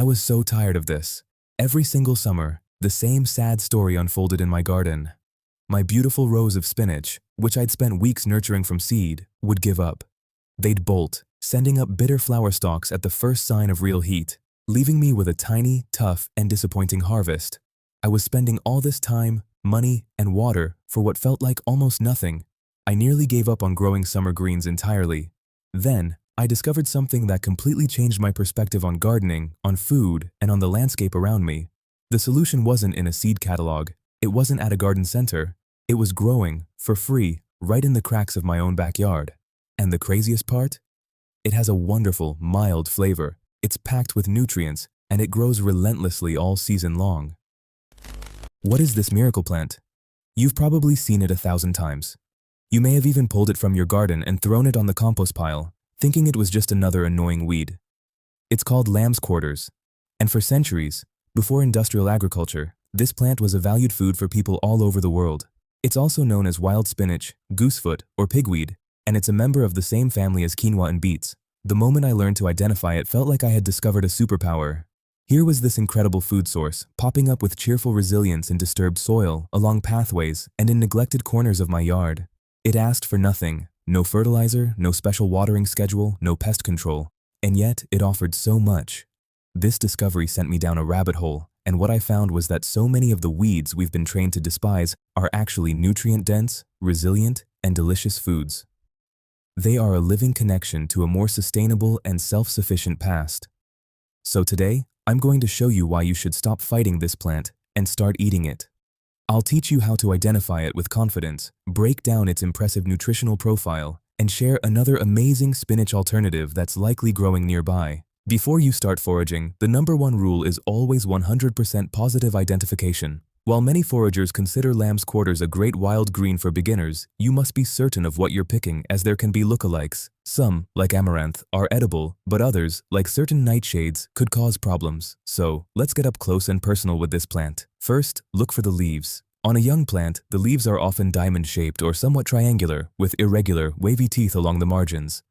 I was so tired of this. Every single summer, the same sad story unfolded in my garden. My beautiful rows of spinach, which I'd spent weeks nurturing from seed, would give up. They'd bolt, sending up bitter flower stalks at the first sign of real heat, leaving me with a tiny, tough, and disappointing harvest. I was spending all this time, money, and water for what felt like almost nothing. I nearly gave up on growing summer greens entirely. Then, I discovered something that completely changed my perspective on gardening, on food, and on the landscape around me. The solution wasn't in a seed catalog. It wasn't at a garden center. It was growing, for free, right in the cracks of my own backyard. And the craziest part? It has a wonderful, mild flavor. It's packed with nutrients, and it grows relentlessly all season long. What is this miracle plant? You've probably seen it 1,000 times. You may have even pulled it from your garden and thrown it on the compost pile, thinking it was just another annoying weed. It's called lamb's quarters. And for centuries, before industrial agriculture, this plant was a valued food for people all over the world. It's also known as wild spinach, goosefoot, or pigweed, and it's a member of the same family as quinoa and beets. The moment I learned to identify it felt like I had discovered a superpower. Here was this incredible food source, popping up with cheerful resilience in disturbed soil, along pathways, and in neglected corners of my yard. It asked for nothing, no fertilizer, no special watering schedule, no pest control, and yet it offered so much. This discovery sent me down a rabbit hole, and what I found was that so many of the weeds we've been trained to despise are actually nutrient-dense, resilient, and delicious foods. They are a living connection to a more sustainable and self-sufficient past. So today, I'm going to show you why you should stop fighting this plant and start eating it. I'll teach you how to identify it with confidence, break down its impressive nutritional profile, and share another amazing spinach alternative that's likely growing nearby. Before you start foraging, the #1 rule is always 100% positive identification. While many foragers consider lamb's quarters a great wild green for beginners, you must be certain of what you're picking, as there can be lookalikes. Some, like amaranth, are edible, but others, like certain nightshades, could cause problems. So, let's get up close and personal with this plant. First, look for the leaves. On a young plant, the leaves are often diamond-shaped or somewhat triangular, with irregular, wavy teeth along the margins.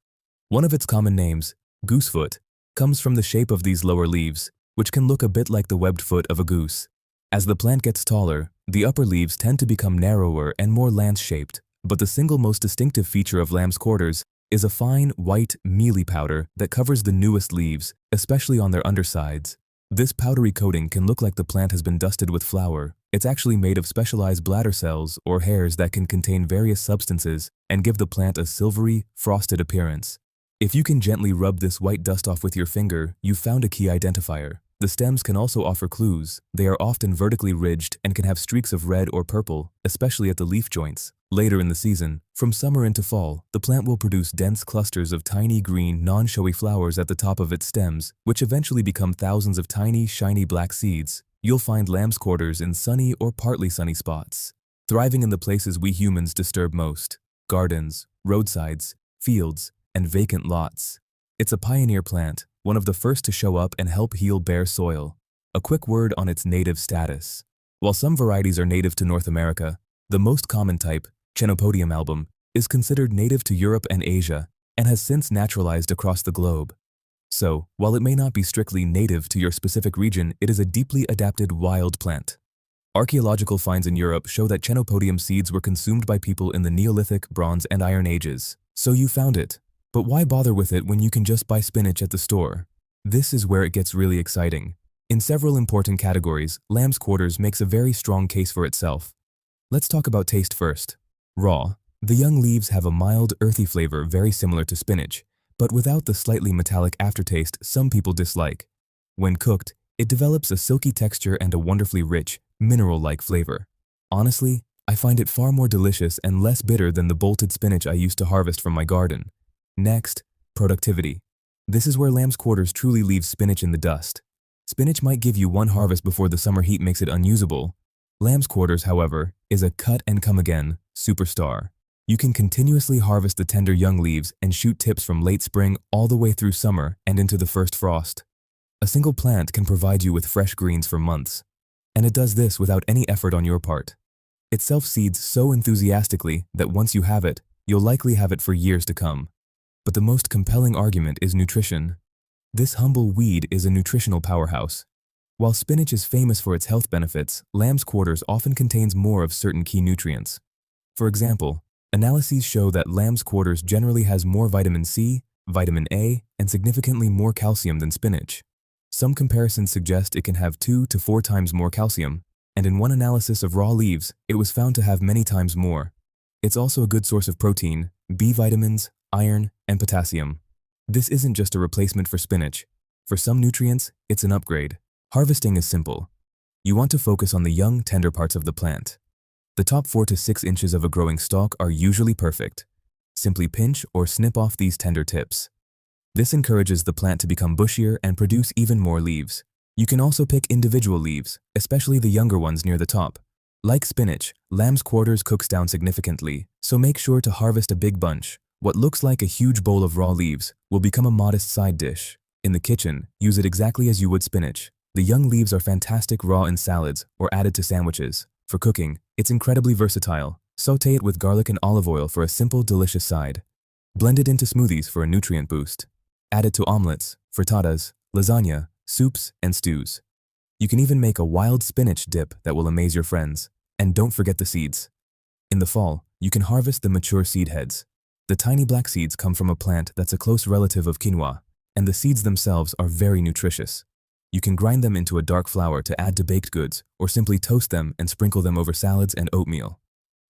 One of its common names, goosefoot, comes from the shape of these lower leaves, which can look a bit like the webbed foot of a goose. As the plant gets taller, the upper leaves tend to become narrower and more lance-shaped, but the single most distinctive feature of lamb's quarters is a fine, white, mealy powder that covers the newest leaves, especially on their undersides. This powdery coating can look like the plant has been dusted with flour. It's actually made of specialized bladder cells or hairs that can contain various substances and give the plant a silvery, frosted appearance. If you can gently rub this white dust off with your finger, you've found a key identifier. The stems can also offer clues. They are often vertically ridged and can have streaks of red or purple, especially at the leaf joints. Later in the season, from summer into fall, the plant will produce dense clusters of tiny green, non-showy flowers at the top of its stems, which eventually become thousands of tiny, shiny black seeds. You'll find lamb's quarters in sunny or partly sunny spots, thriving in the places we humans disturb most: gardens, roadsides, fields, and vacant lots. It's a pioneer plant, one of the first to show up and help heal bare soil. A quick word on its native status. While some varieties are native to North America, the most common type, Chenopodium album, is considered native to Europe and Asia and has since naturalized across the globe. So, while it may not be strictly native to your specific region, it is a deeply adapted wild plant. Archaeological finds in Europe show that Chenopodium seeds were consumed by people in the Neolithic, Bronze, and Iron Ages. So you found it. But why bother with it when you can just buy spinach at the store? This is where it gets really exciting. In several important categories, lamb's quarters makes a very strong case for itself. Let's talk about taste first. Raw. The young leaves have a mild, earthy flavor very similar to spinach, but without the slightly metallic aftertaste some people dislike. When cooked, it develops a silky texture and a wonderfully rich, mineral-like flavor. Honestly, I find it far more delicious and less bitter than the bolted spinach I used to harvest from my garden. Next, productivity. This is where lamb's quarters truly leaves spinach in the dust. Spinach might give you one harvest before the summer heat makes it unusable. Lamb's quarters, however, is a cut-and-come-again superstar. You can continuously harvest the tender young leaves and shoot tips from late spring all the way through summer and into the first frost. A single plant can provide you with fresh greens for months, and it does this without any effort on your part. It self-seeds so enthusiastically that once you have it, you'll likely have it for years to come. But the most compelling argument is nutrition. This humble weed is a nutritional powerhouse. While spinach is famous for its health benefits, lamb's quarters often contains more of certain key nutrients. For example, analyses show that lamb's quarters generally has more vitamin C, vitamin A, and significantly more calcium than spinach. Some comparisons suggest it can have 2 to 4 times more calcium, and in one analysis of raw leaves, it was found to have many times more. It's also a good source of protein, B vitamins, iron, and potassium. This isn't just a replacement for spinach. For some nutrients, it's an upgrade. Harvesting is simple. You want to focus on the young, tender parts of the plant. The top 4 to 6 inches of a growing stalk are usually perfect. Simply pinch or snip off these tender tips. This encourages the plant to become bushier and produce even more leaves. You can also pick individual leaves, especially the younger ones near the top. Like spinach, lamb's quarters cooks down significantly, so make sure to harvest a big bunch. What looks like a huge bowl of raw leaves will become a modest side dish. In the kitchen, use it exactly as you would spinach. The young leaves are fantastic raw in salads or added to sandwiches. For cooking, it's incredibly versatile. Sauté it with garlic and olive oil for a simple, delicious side. Blend it into smoothies for a nutrient boost. Add it to omelets, frittatas, lasagna, soups, and stews. You can even make a wild spinach dip that will amaze your friends. And don't forget the seeds. In the fall, you can harvest the mature seed heads. The tiny black seeds come from a plant that's a close relative of quinoa, and the seeds themselves are very nutritious. You can grind them into a dark flour to add to baked goods, or simply toast them and sprinkle them over salads and oatmeal.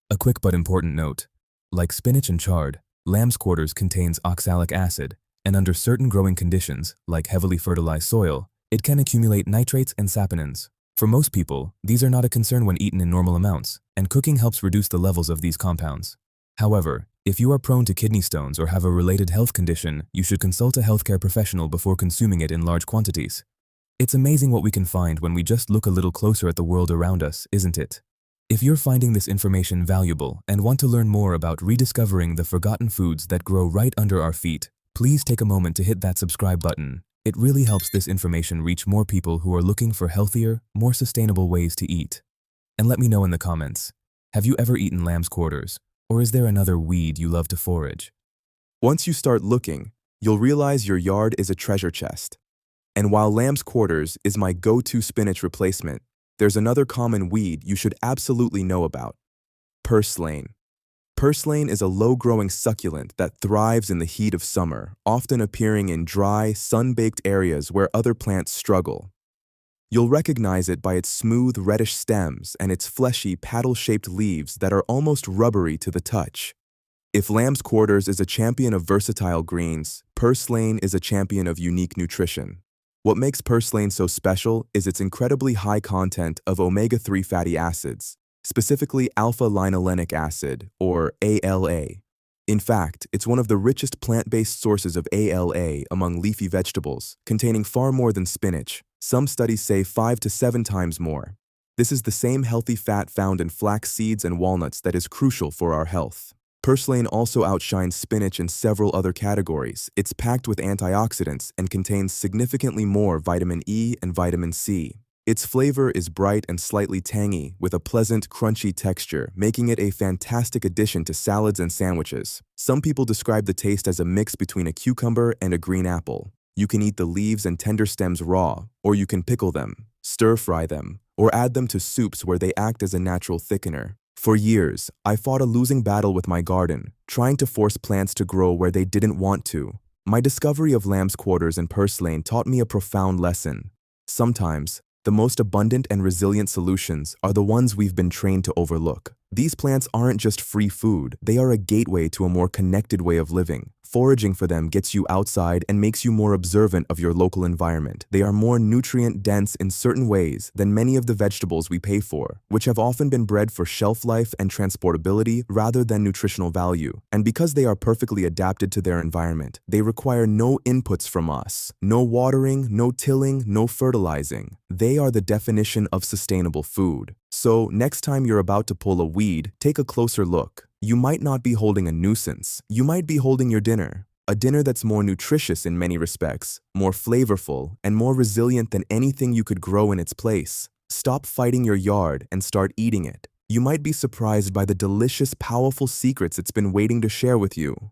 A quick but important note. Like spinach and chard, lamb's quarters contains oxalic acid, and under certain growing conditions, like heavily fertilized soil, it can accumulate nitrates and saponins. For most people, these are not a concern when eaten in normal amounts, and cooking helps reduce the levels of these compounds. However, if you are prone to kidney stones or have a related health condition, you should consult a healthcare professional before consuming it in large quantities. It's amazing what we can find when we just look a little closer at the world around us, isn't it? If you're finding this information valuable and want to learn more about rediscovering the forgotten foods that grow right under our feet, please take a moment to hit that subscribe button. It really helps this information reach more people who are looking for healthier, more sustainable ways to eat. And let me know in the comments, have you ever eaten lamb's quarters, or is there another weed you love to forage? Once you start looking, you'll realize your yard is a treasure chest. And while lamb's quarters is my go-to spinach replacement, there's another common weed you should absolutely know about: purslane. Purslane is a low-growing succulent that thrives in the heat of summer, often appearing in dry, sun-baked areas where other plants struggle. You'll recognize it by its smooth, reddish stems and its fleshy, paddle-shaped leaves that are almost rubbery to the touch. If lamb's quarters is a champion of versatile greens, purslane is a champion of unique nutrition. What makes purslane so special is its incredibly high content of omega-3 fatty acids, specifically alpha-linolenic acid, or ALA. In fact, it's one of the richest plant-based sources of ALA among leafy vegetables, containing far more than spinach. Some studies say 5 to 7 times more. This is the same healthy fat found in flax seeds and walnuts that is crucial for our health. Purslane also outshines spinach in several other categories. It's packed with antioxidants and contains significantly more vitamin E and vitamin C. Its flavor is bright and slightly tangy, with a pleasant, crunchy texture, making it a fantastic addition to salads and sandwiches. Some people describe the taste as a mix between a cucumber and a green apple. You can eat the leaves and tender stems raw, or you can pickle them, stir-fry them, or add them to soups where they act as a natural thickener. For years, I fought a losing battle with my garden, trying to force plants to grow where they didn't want to. My discovery of lamb's quarters and purslane taught me a profound lesson. Sometimes, the most abundant and resilient solutions are the ones we've been trained to overlook. These plants aren't just free food, they are a gateway to a more connected way of living. Foraging for them gets you outside and makes you more observant of your local environment. They are more nutrient-dense in certain ways than many of the vegetables we pay for, which have often been bred for shelf life and transportability rather than nutritional value. And because they are perfectly adapted to their environment, they require no inputs from us. No watering, no tilling, no fertilizing. They are the definition of sustainable food. So, next time you're about to pull a weed, take a closer look. You might not be holding a nuisance. You might be holding your dinner. A dinner that's more nutritious in many respects, more flavorful, and more resilient than anything you could grow in its place. Stop fighting your yard and start eating it. You might be surprised by the delicious, powerful secrets it's been waiting to share with you.